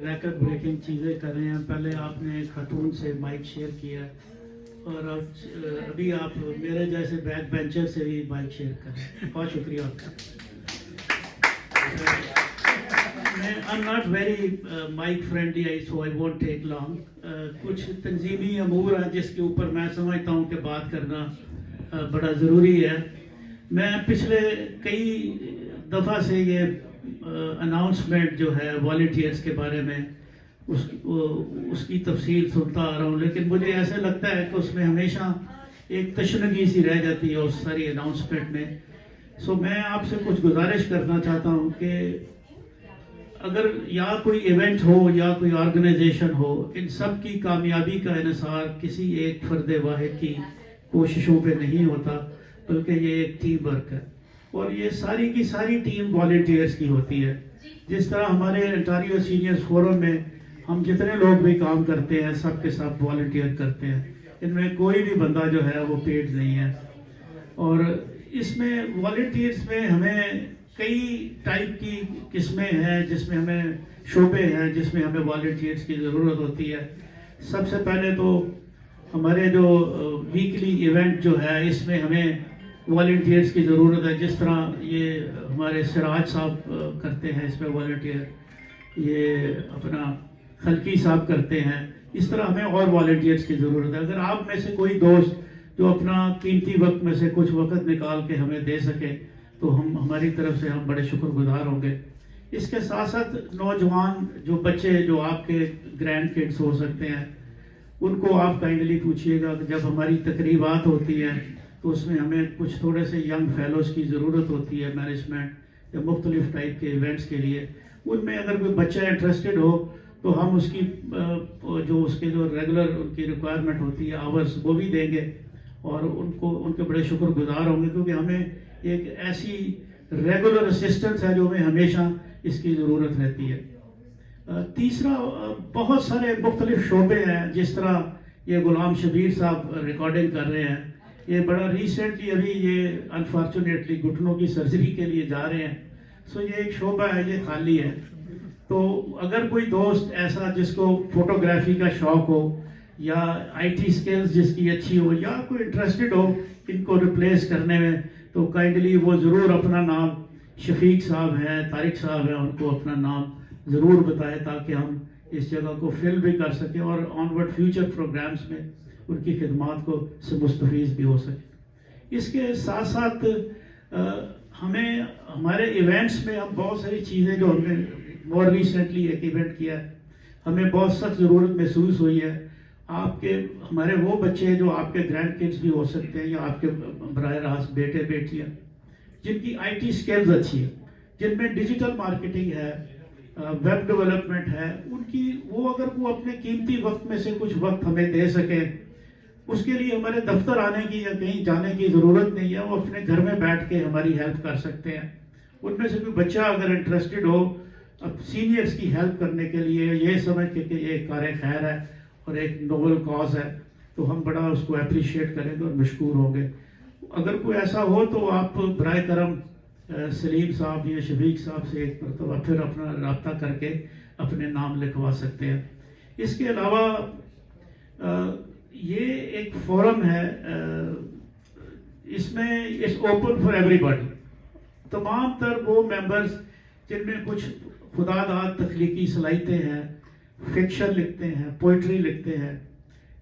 Racket breaking चीज़ें कर रहे हैं। पहले आपने खातून से माइक शेयर किया और अब अभी आप मेरे जैसे बैक बेंचर से भी माइक शेयर कर रहे हैं। बहुत शुक्रिया आपका। मैं I am not very mike friendly, so I won't take long. कुछ तंजीमी अमूर हैं जिसके ऊपर मैं समझता हूँ कि बात करना बड़ा ज़रूरी है। मैं पिछले कई दफ़ा से ये अनाउंसमेंट जो है वॉलंटियर्स के बारे में उसकी तफसील सुनता आ रहा हूँ, लेकिन मुझे ऐसा लगता है कि उसमें हमेशा एक तशनगी सी रह जाती है उस सारी अनाउंसमेंट में। सो मैं आपसे कुछ गुजारिश करना चाहता हूँ कि अगर या कोई इवेंट हो या कोई ऑर्गेनाइजेशन हो, इन सब की कामयाबी का इन्हिसार किसी एक फर्द वाहिद की कोशिशों पे नहीं होता, बल्कि ये एक टीम वर्क है और ये सारी की सारी टीम वॉलंटियर्स की होती है। जिस तरह हमारे ओंटारियो सीनियर्स फोरम में हम जितने लोग भी काम करते हैं सब के सब वॉलंटियर करते हैं। इनमें कोई भी बंदा जो है वो पेड नहीं है। और इसमें वॉलंटियर्स में हमें कई टाइप की किस्में हैं, जिसमें हमें शोबे हैं जिसमें हमें वॉलंटियर्स की ज़रूरत होती है। सबसे पहले तो हमारे जो वीकली इवेंट जो है इसमें हमें वॉलंटियर्स की ज़रूरत है। जिस तरह ये हमारे सिराज साहब करते हैं इसमें वॉलंटियर, ये अपना खलकी साहब करते हैं, इस तरह हमें और वॉलंटियर्स की ज़रूरत है। अगर आप में से कोई दोस्त जो अपना कीमती वक्त में से कुछ वक्त निकाल के हमें दे सके तो हम हमारी तरफ से हम बड़े शुक्रगुजार होंगे। इसके साथ साथ नौजवान जो बच्चे जो आपके ग्रैंड किड्स हो सकते हैं, उनको आप काइंडली पूछिएगा कि जब हमारी तकरीबात होती हैं तो उसमें हमें कुछ थोड़े से यंग फेलोज़ की ज़रूरत होती है मैनेजमेंट या मुख्तलिफ टाइप के इवेंट्स के लिए। उनमें अगर कोई बच्चा इंटरेस्टेड हो तो हम उसकी जो उसके जो रेगुलर उनकी रिक्वायरमेंट होती है आवर्स वो भी देंगे और उनके बड़े शुक्रगुजार होंगे, क्योंकि हमें एक ऐसी रेगुलर असिस्टेंस है जो हमें हमेशा इसकी ज़रूरत रहती है। तीसरा, बहुत सारे मुख्तलिफ शोबे हैं। जिस तरह ये गुलाम शबीर साहब रिकॉर्डिंग कर रहे हैं, ये बड़ा रिसेंटली अभी ये अनफॉर्चुनेटली घुटनों की सर्जरी के लिए जा रहे हैं। सो ये एक शोबा है, ये खाली है। तो अगर कोई दोस्त ऐसा जिसको फोटोग्राफी का शौक हो या आईटी स्किल्स जिसकी अच्छी हो या कोई इंटरेस्टेड हो इनको रिप्लेस करने में, तो काइंडली वो ज़रूर अपना नाम, शफीक साहब हैं, तारिक साहब हैं, उनको अपना नाम ज़रूर बताएं ताकि हम इस जगह को फिल भी कर सकें और ऑनवर्ड फ्यूचर प्रोग्राम्स में उनकी खिदमात को से मुस्तफ़ीज़ भी हो सके। इसके साथ साथ हमें हमारे इवेंट्स में हम बहुत सारी चीज़ें जो हमने मोर रिसेंटली एक इवेंट किया है, हमें बहुत सख्त ज़रूरत महसूस हुई है। आपके हमारे वो बच्चे जो आपके ग्रैंड किड्स भी हो सकते हैं या आपके बराह रास्त बेटे बेटियाँ जिनकी आईटी स्किल्स अच्छी है, जिनमें डिजिटल मार्केटिंग है, वेब डेवलपमेंट है, उनकी वो अगर वो अपने कीमती वक्त में से कुछ वक्त हमें दे सकें, उसके लिए हमारे दफ्तर आने की या कहीं जाने की ज़रूरत नहीं है। वो अपने घर में बैठ के हमारी हेल्प कर सकते हैं। उनमें से कोई बच्चा अगर इंटरेस्टेड हो अब सीनियर्स की हेल्प करने के लिए, ये समझ के कि ये कार खैर है और एक नोबल कॉज है, तो हम बड़ा उसको अप्रिशिएट करेंगे और मशकूर होंगे। अगर कोई ऐसा हो तो आप बराए करम सलीम साहब या शफीक साहब से एक मरतबा फिर अपना रब्ता करके अपने नाम लिखवा सकते हैं। इसके अलावा ये एक फोरम है, इसमें इट्स ओपन फॉर एवरीबॉडी। तमाम तर वो मेंबर्स जिनमें कुछ खुदादाद तख्लीकी सलाहियतें हैं, फिक्शन लिखते हैं, पोइट्री लिखते हैं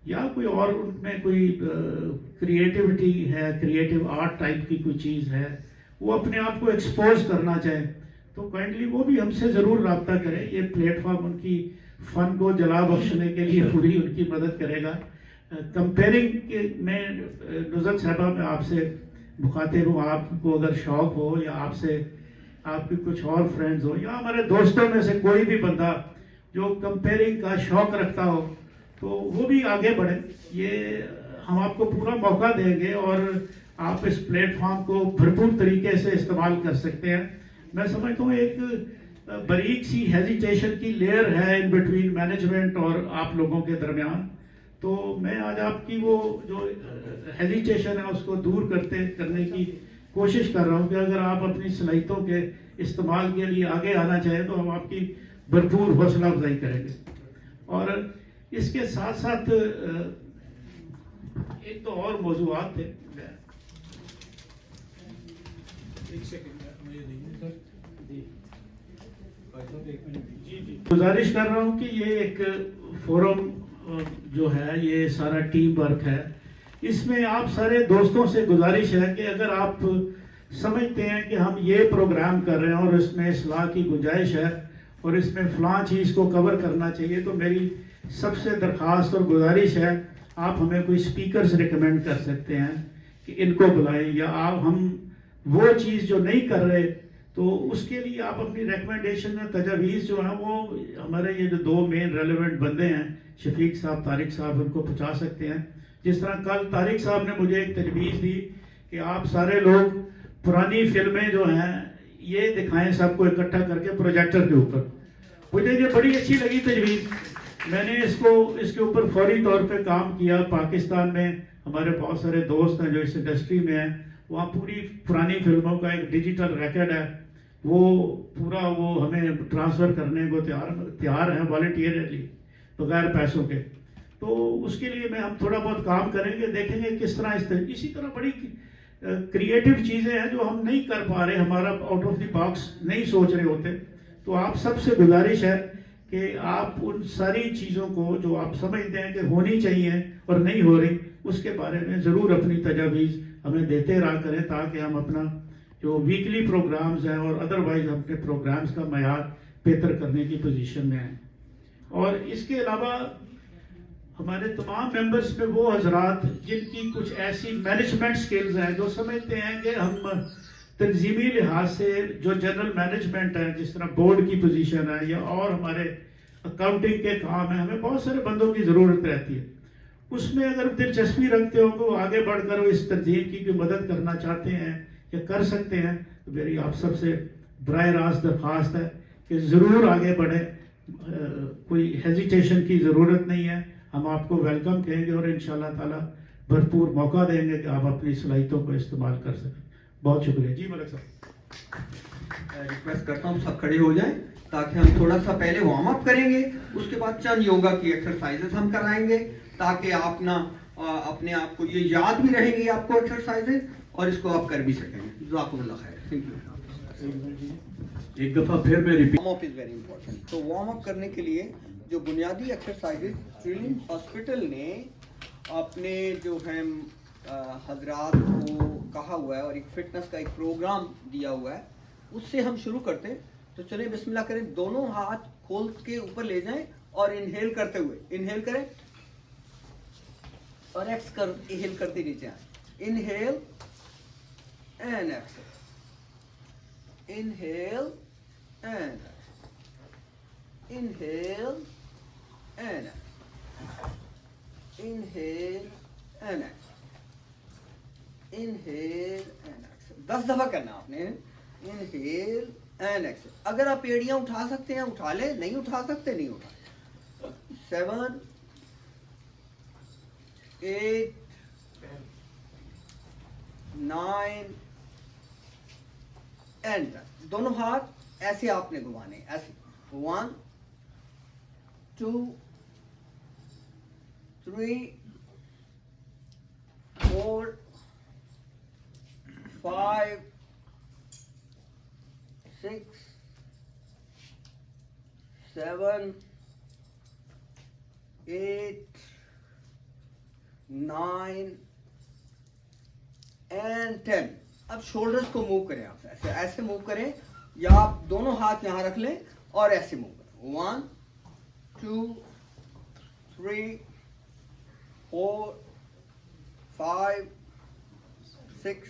या कोई और उनमें कोई क्रिएटिविटी है, क्रिएटिव आर्ट टाइप की कोई चीज़ है, वो अपने आप को एक्सपोज करना चाहें तो काइंडली वो भी हमसे ज़रूर रब्ता करें। ये प्लेटफॉर्म उनकी फ़न को जला बख्शने के लिए पूरी उनकी मदद करेगा। कंपेयरिंग में नुज़रत साहबा मैं आपसे मुखातिब हूँ, आपको अगर शौक़ हो या आपसे आपके कुछ और फ्रेंड्स हो या हमारे दोस्तों में से कोई भी बंदा जो कंपेयरिंग का शौक़ रखता हो तो वो भी आगे बढ़े। ये हम आपको पूरा मौका देंगे और आप इस प्लेटफॉर्म को भरपूर तरीके से इस्तेमाल कर सकते हैं। मैं समझता हूँ एक बारीक सी हेजिटेशन की लेयर है इन बिटवीन मैनेजमेंट और आप लोगों के दरमियान। तो मैं आज आपकी वो जो हेजिटेशन है उसको दूर करने की कोशिश कर रहा हूँ कि अगर आप अपनी सलाहियतों के इस्तेमाल के लिए आगे आना चाहें तो हम आपकी भरपूर हौसला अफजाई करेंगे। और इसके साथ साथ एक तो और मौजूआत थे। एक सेकंड मुझे दीजिए जी, गुजारिश कर रहा हूँ कि ये एक फोरम जो है ये सारा टीम वर्क है। इसमें आप सारे दोस्तों से गुजारिश है कि अगर आप समझते हैं कि हम ये प्रोग्राम कर रहे हैं और इसमें सलाह की गुंजाइश है और इसमें फलां चीज़ को कवर करना चाहिए, तो मेरी सबसे दरख्वास्त और गुजारिश है आप हमें कोई स्पीकर्स रिकमेंड कर सकते हैं कि इनको बुलाएं, या आप हम वो चीज़ जो नहीं कर रहे तो उसके लिए आप अपनी रिकमेंडेशन में तजावीज़ जो है वो हमारे ये जो दो मेन रेलिवेंट बंदे हैं शफीक साहब, तारिक साहब, उनको पहुँचा सकते हैं। जिस तरह कल तारिक साहब ने मुझे एक तजवीज़ दी कि आप सारे लोग पुरानी फिल्में जो हैं ये दिखाएं सबको इकट्ठा करके प्रोजेक्टर के ऊपर। मुझे ये बड़ी अच्छी लगी तजवीज़। मैंने इसके ऊपर फौरी तौर पे काम किया। पाकिस्तान में हमारे बहुत सारे दोस्त हैं जो इस इंडस्ट्री में हैं, वहाँ पूरी पुरानी फिल्मों का एक डिजिटल रिकॉर्ड है, वो पूरा वो हमें ट्रांसफ़र करने को तैयार हैं वॉलंटियरली बगैर पैसों के। तो उसके लिए हम थोड़ा बहुत काम करेंगे, देखेंगे किस तरह इसी तरह बड़ी क्रिएटिव चीज़ें हैं जो हम नहीं कर पा रहे, हमारा आउट ऑफ द बॉक्स नहीं सोच रहे होते। तो आप सबसे गुजारिश है कि आप उन सारी चीज़ों को जो आप समझते हैं कि होनी चाहिए और नहीं हो रही, उसके बारे में ज़रूर अपनी तजावीज़ हमें देते रहा करें, ताकि हम अपना जो वीकली प्रोग्राम्स हैं और अदरवाइज अपने प्रोग्राम्स का मयार बेहतर करने की पोजीशन में हैं। और इसके अलावा हमारे तमाम मेंबर्स में वो हजरात जिनकी कुछ ऐसी मैनेजमेंट स्किल्स हैं जो समझते हैं कि हम तंजीमी लिहाज से जो जनरल मैनेजमेंट है, जिस तरह बोर्ड की पोजीशन है या और हमारे अकाउंटिंग के काम है, हमें बहुत सारे बंदों की ज़रूरत रहती है। उसमें अगर दिलचस्पी रखते हो तो आगे बढ़कर वो इस तंजीम की मदद करना चाहते हैं या कर सकते हैं, तो मेरी आप सबसे बराह रास्त दरख्वास्त है कि ज़रूर आगे बढ़ें। कोई हेजिटेशन की ज़रूरत नहीं है, हम आपको वेलकम कहेंगे और इंशाल्लाह ताला भरपूर मौका देंगे कि आप अपनी सलाहियतों को इस्तेमाल कर सकें। बहुत शुक्रिया जी। मलिक साहब, रिक्वेस्ट करता हूँ सब खड़े हो जाएं ताकि हम थोड़ा सा पहले वार्म अप करेंगे, उसके बाद चंद योगा की एक्सरसाइजेस हम कराएंगे ताकि आप ना अपने आप को ये याद भी रहेंगी आपको एक्सरसाइजेस, और इसको आप कर भी सकेंगे। जज़ाकुमुल्लाह खैर। Thank you. एक दफ़ा फिर मैं repeat, warm up is very important. तो वार्म अप करने के लिए जो बुनियादी एक्सरसाइजेस चिल्ड्रन हॉस्पिटल ने अपने जो है हजरात को कहा हुआ है और एक फिटनेस का एक प्रोग्राम दिया हुआ है, उससे हम शुरू करते हैं। तो चलिए बिस्मिल्लाह करें, दोनों हाथ खोल के ऊपर ले जाएं और इनहेल करते हुए इनहेल करें और एक्सहेल करते नीचे आए। Inhale and exhale, inhale and inhale and inhale and inhale and exhale 10 दफा करना आपने। Inhale and exhale. अगर आप एड़ियां उठा सकते हैं उठा ले, नहीं उठा सकते नहीं उठा। 7 8 9 एंड 10। दोनों हाथ ऐसे आपने घुमाने, ऐसे 1 2 3 4 5 6 7 8 9 एंड 10। अब शोल्डर्स को मूव करें, आप ऐसे ऐसे मूव करें, या आप दोनों हाथ यहां रख लें और ऐसे मूव करें। 1 2 3 4 5 6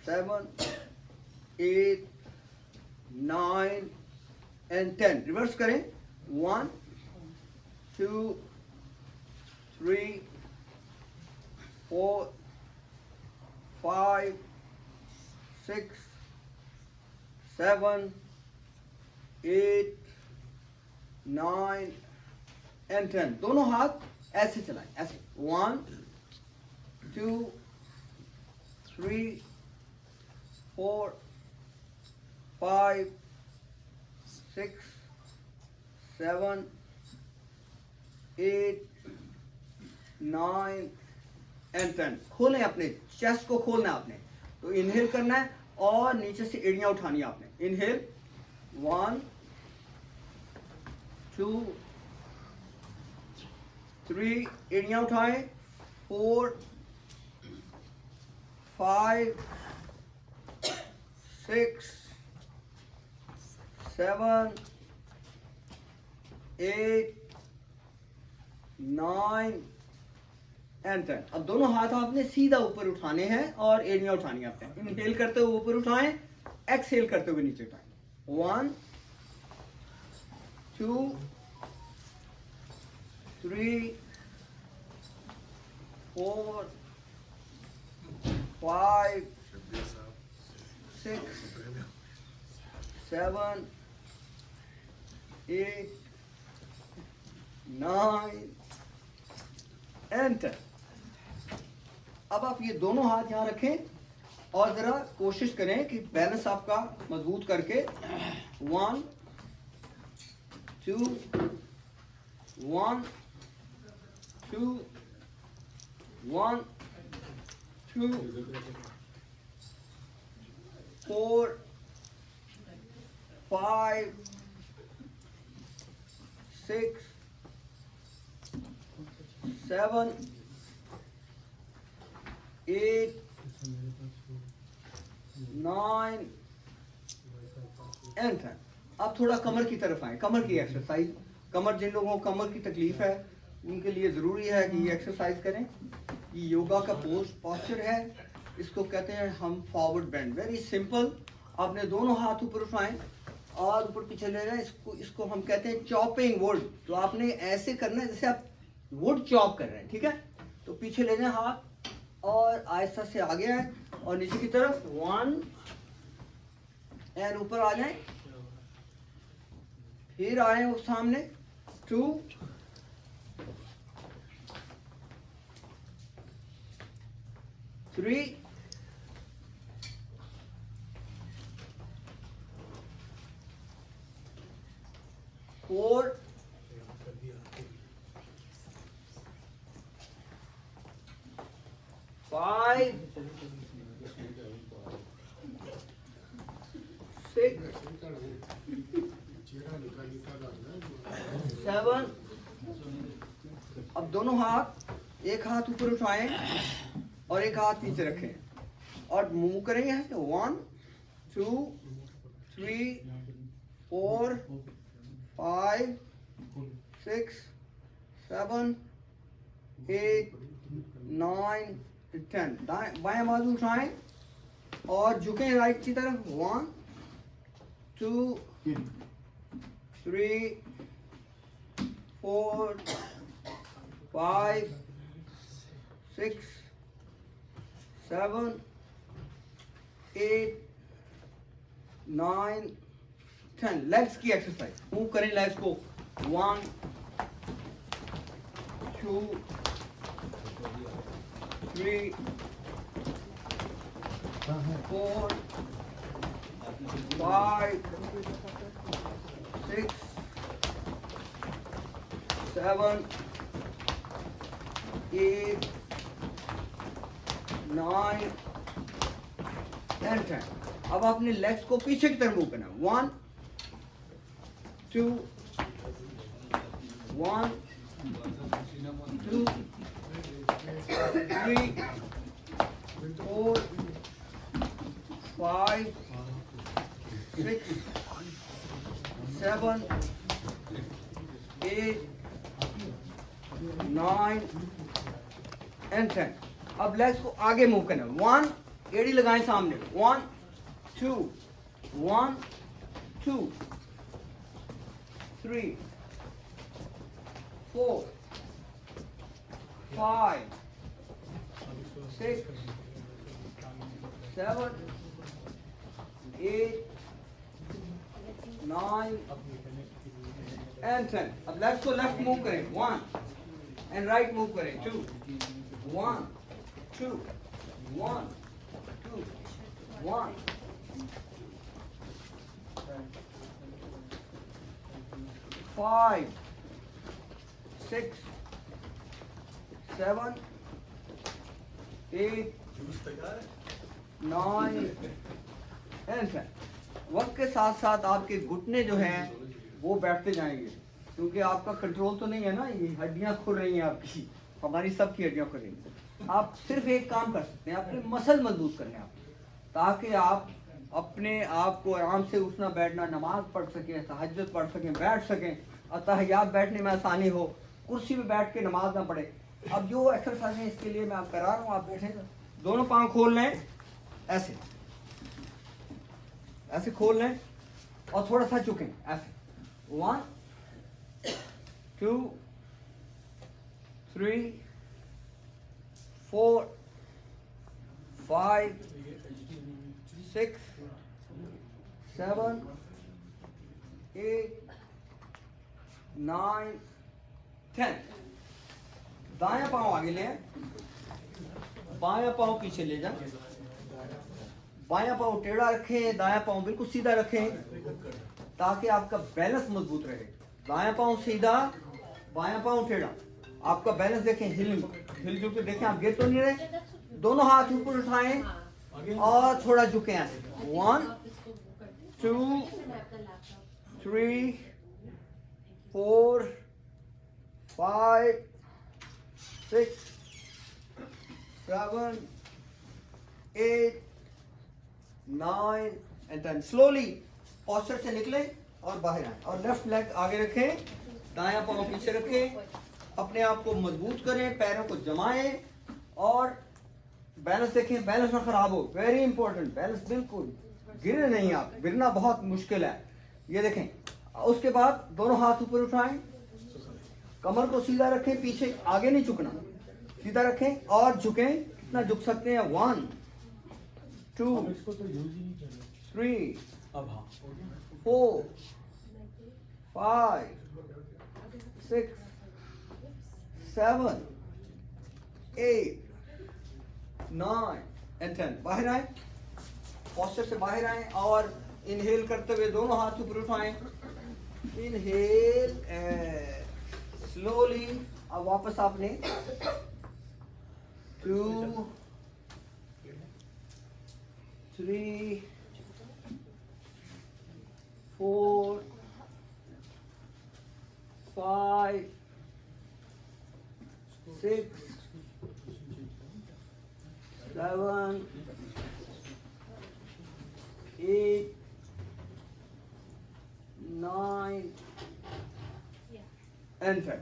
7 8 9 एंड 10। रिवर्स करें। 1 2 3 4 5 6 7 8 9 एंड 10। दोनों हाथ ऐसे चलाएं, ऐसे 1 2 3 4 5 6 7, 8, 9 एंड 10। खोलें अपने चेस्ट को, खोलना है आपने। तो इनहेल करना है और नीचे से एड़ियां उठानी है आपने। इनहेल 1, 2, 3, एड़ियां उठाएं, 4, 5, 6, 7, 8, 9 एंड 10। अब दोनों हाथ आपने सीधा ऊपर उठाने हैं और एड़ियां उठानी है आपने। इनहेल करते हुए ऊपर उठाएं, एक्सहेल करते हुए नीचे उठाएं। 1, 2, 3, 4, 5, 6, 7, 8, 9 एंड 10। अब आप ये दोनों हाथ यहाँ रखें और जरा कोशिश करें कि बैलेंस आपका मजबूत करके 1, 2, 1, 2, 1, 2, 4, 5, 6, 7, 8, 9 एंड 10। अब थोड़ा कमर की तरफ आए, कमर की एक्सरसाइज। कमर, जिन लोगों को कमर की तकलीफ है उनके लिए ज़रूरी है कि ये एक्सरसाइज करें। ये योगा का पोस्चर है, इसको कहते हैं हम फॉरवर्ड बेंड। Very simple. आपने दोनों हाथ ऊपर उठाएं और ऊपर पीछे ले जाएं। इसको हम कहते हैं चॉपिंग वुड। तो आपने ऐसे करना है जैसे आप वुड चॉप कर रहे हैं, ठीक है। तो पीछे ले जाएं हाथ और आहिस्ता से आगे आए और नीचे की तरफ 1 एंड ऊपर आ जाएं, फिर आए वो सामने 2, 3, 4, 5, 6, 7। अब दोनों हाथ, एक हाथ ऊपर उठाएं और एक हाथ नीचे रखें और मूव करेंगे। 1, 2, 3, 4, 5, 6, 7, 8, 9, 10। बाएं बाजू उठाएं और झुकें राइट की तरफ। 1, 2, 3, 4, 5, 6, 7, 8, 9, 10। लेग्स की एक्सरसाइज। मूव करें लेग्स को। 1, 2, 3, 4, 5, 6, 7, 8, 9 एंड 10। अब आपने लेग्स को पीछे की तरफ मूव करना। 1, 2, 1, 2, 3, 4, 5, 6, 7, 8, 9 एंड 10। अब लेग्स को आगे मूव करना। 1, एड़ी लगाएं सामने। 1, 2, 1, 2, 3, 4, 5, 6, 7, 8, 9 एंड 10। अब लेफ्ट को लेफ्ट मूव करें। 1 एंड राइट मूव करें। 2, 1, 2, 1, 2, 1। 5 6 7 8 9 10। वक्त के साथ साथ आपके घुटने जो हैं वो बैठते जाएंगे, क्योंकि आपका कंट्रोल तो नहीं है ना, ये हड्डियां खुल रही हैं आपकी, हमारी सबकी हड्डियां खुल रही हैं। आप सिर्फ एक काम कर सकते हैं, अपने मसल मजबूत करने आप, ताकि आप अपने आप को आराम से उठना बैठना, नमाज पढ़ सकें, तहज्जुद पढ़ सकें, बैठ सकें, अतहियात बैठने में आसानी हो, कुर्सी पे बैठ के नमाज ना पढ़े। अब जो एक्सरसाइज है इसके लिए मैं आप करा रहा हूँ, आप बैठे दोनों पाँव खोल लें, ऐसे ऐसे खोल लें और थोड़ा सा झुकें ऐसे। 1 2 3 4 5 6 7 8 9 10। दायां पांव आगे ले, बायां पांव पीछे ले जाएं, बायां पांव टेढ़ा रखें, दायां पांव बिल्कुल सीधा रखें, ताकि आपका बैलेंस मजबूत रहे। दायां पांव सीधा, बायां पांव टेढ़ा, आपका बैलेंस देखें, हिल जुल के देखें, आप गिर तो नहीं रहे। दोनों हाथ ऊपर उठाएं और थोड़ा झुकें ऐसे। 1 2 3 4 5 6 7 8 9 and 10। स्लोली पोस्चर से निकले और बाहर आए, और लेफ्ट लेग आगे रखें, दायां पांव पीछे रखें, अपने आप को मजबूत करें, पैरों को जमाएं और बैलेंस देखें, बैलेंस ना खराब हो, वेरी इंपॉर्टेंट, बैलेंस बिल्कुल गिरे नहीं, आप गिरना बहुत मुश्किल है, ये देखें। उसके बाद दोनों हाथ ऊपर उठाएं, कमर को सीधा रखें, पीछे आगे नहीं झुकना, सीधा रखें और झुकें, कितना झुक सकते हैं। 1 2 3 4 5 6 7 8 9 and 10। बाहर आए, पोस्चर से बाहर आए और इनहेल करते हुए दोनों हाथ ऊपर उठाएं, इनहेल स्लोली। अब वापस आपने 2 3 4 5 6 7 8 9 एंड 10।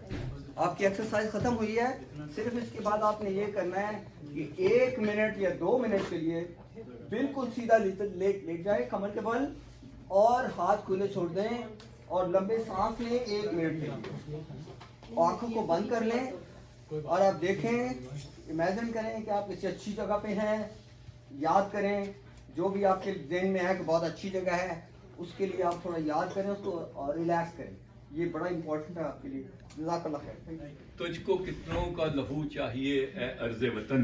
आपकी एक्सरसाइज खत्म हुई है। सिर्फ इसके बाद आपने ये करना है कि 1 मिनट या 2 मिनट के लिए बिल्कुल सीधा लेट जाए कमर के बल, और हाथ खुले छोड़ दें और लंबे सांस लें 1 मिनट के लिए। आंखों को बंद कर लें और आप देखें, इमेजिन करें कि आप किसी अच्छी जगह पे हैं, याद करें जो भी आपके ज़हन में है कि बहुत अच्छी जगह है, उसके लिए आप थोड़ा याद करें उसको और रिलैक्स करें। ये बड़ा इंपॉर्टेंट है आपके लिए। जज़ाकल्लाह खैर। तुझको कितनों का लहू चाहिए ए अर्ज़े वतन,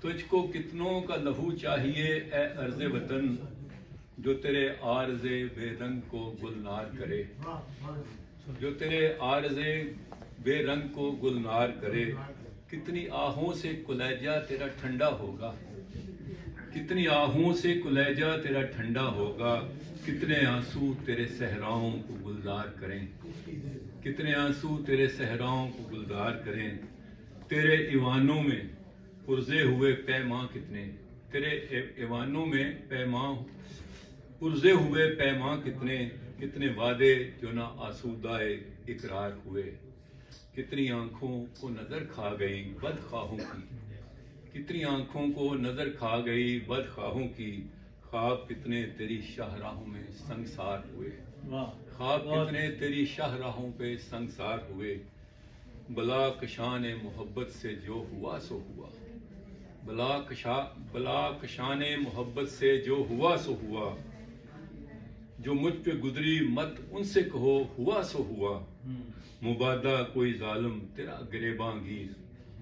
तुझको कितनों का लहू चाहिए ए अर्ज़े वतन, जो तेरे आरज़े बेरंग को गुलनार करे, जो तेरे आरज़े बेरंग को गुलनार करे। कितनी आहों से कुलैजा तेरा ठंडा होगा, कितनी आहों से कुलैजा तेरा ठंडा होगा, कितने आंसू तेरे सहराओं को गुलजार करें, कितने आंसू तेरे सहराओं को गुलजार करें। तेरे ईवानों में पुरजे हुए पैमां कितने, तेरे ईवानों में पैमां पुरजे हुए पैमां कितने, कितने वादे जो ना आसूदाए इकरार हुए। कितनी आंखों को नजर खा गई बदख्वाहों की, कितनी आंखों को नजर खा गई बदख्वाहों की। ख्वाब कितने तेरी शाहराहों में संगसार हुए, ख्वाब कितने तेरी शाहराहों पे संगसार हुए। बला कशाने मोहब्बत से जो हुआ सो हुआ, बला कशाने मोहब्बत से जो हुआ सो हुआ। जो मुझ पे गुजरी मत उनसे कहो हुआ सो हुआ। मुबादा कोई जालिम तेरा गिरेबांगीर,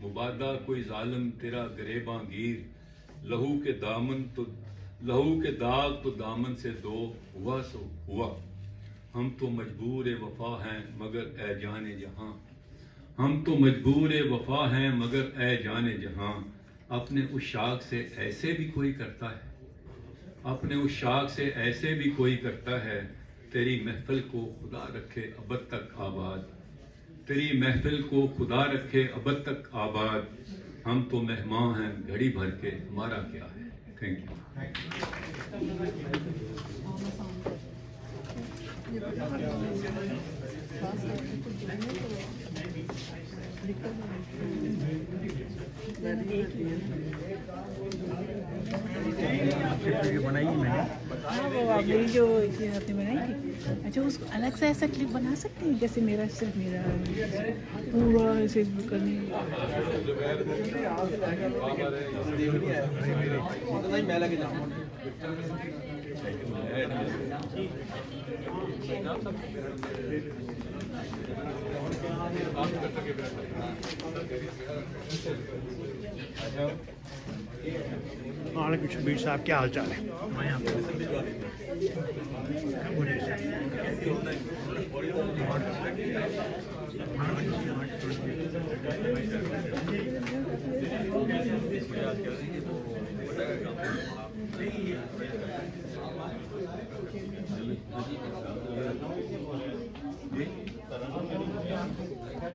मुबादा कोई जालिम तेरा गिरेबांगीर। लहू के दाग तो दामन से दो हुआ सो हुआ। हम तो मजबूर वफा हैं मगर ए जाने जहां, हम तो मजबूर वफा हैं मगर ए जाने जहां, अपने उस शाख से ऐसे भी कोई करता है, अपने उस शाख से ऐसे भी कोई करता है, तेरी महफिल को खुदा रखे अबद तक आबाद, तेरी महफिल को खुदा रखे अबद तक आबाद, हम तो मेहमान हैं घड़ी भर के, हमारा क्या है। Thank you. बनाई मैंने। हाँ वो आपने जो आपने बनाई थी, अच्छा उसको अलग से ऐसा क्लिप बना सकते हैं जैसे मेरा सिर्फ मेरा पूरा ऐसे करने। मैं लगे वालेकुम शबीर साहब, क्या हाल चाल है? मैं यहाँ पे